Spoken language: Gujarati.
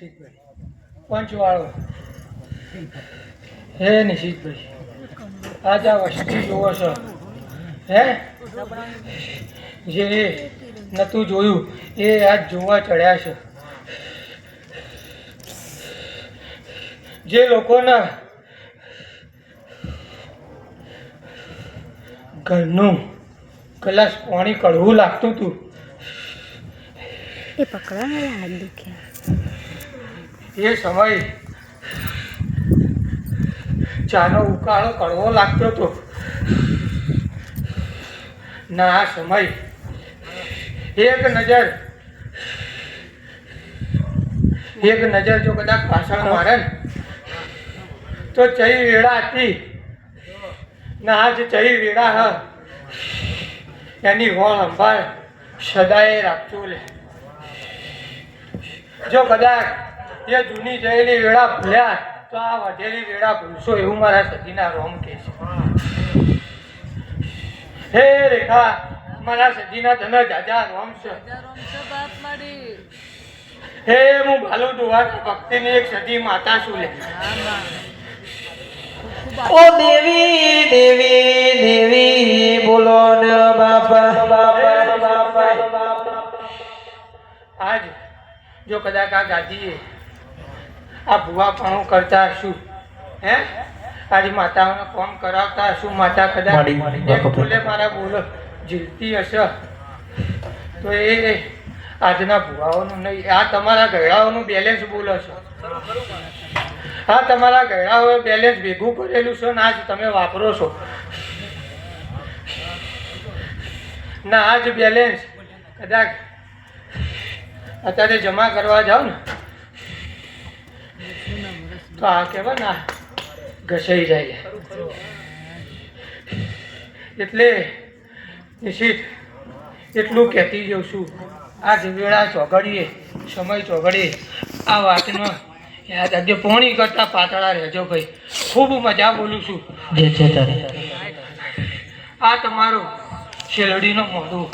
નિશિતભાઈ પંચવાળો. હે નિશિતભાઈ, આજ આ વસ્તી જોવો છો હે? જે નતું જોયું એ આજ જોવા ચડ્યા છે. જે લોકોના ઘરનું ગ્લાસ પાણી કડવું લાગતું હતું એ પકડવાના હાથ દુખ્યા. એ સમય ચાનો ઉકાળો કડવો લાગતો હતો ના આ સમય એક નજર જો કદાચ પાછળ મારે ને તો ચઈ વેળા હતી ના આજ ચઈ વેળા હ એની હોળ સંભાળ સદાય રાખજો લે. જો કદાચ એ જૂની જયેલી વેળા ભૂલ્યા તો આ વધેલી વેળા ભૂલશો એવું મારા સતીના રોમ કહે છે. હે રેખા, મારા સતીના તને જાજા રોમ છે. હે હું ભાલુ દુવાના ભક્તિની એક સતી માતા છું લે. ઓ દેવી દેવી દેવી બોલો ને બાપા બાપા. આજ જો કદાચ આ ગાદીએ આ ભૂવાપણું કરતા હશું હે તારી માતાઓને કામ કરાવતા હશું, માતા કદાચ એક બોલે મારા બોલો જીલતી હશે તો એ આજના ભૂવાઓનું નહીં, આ તમારા ગયડાઓનું બેલેન્સ બોલો છો. હા, તમારા ગયડાઓએ બેલેન્સ ભેગું કરેલું છે ને આજ તમે વાપરો છો ના આજ બેલેન્સ કદાચ અત્યારે જમા કરવા જાઓ ને તો આ કહેવાય ને ઘસાઈ જાય. એટલે નિશ્ચિત એટલું કહેતી જઉં છું, આ વેળા ચોઘડીએ સમય ચોઘડીએ આ વાતનો યાદ રાખજો. પોણી કરતાં પાતળા રહેજો ભાઈ. ખૂબ મજા બોલું છું. આ તમારું શેલડીનો મોઢું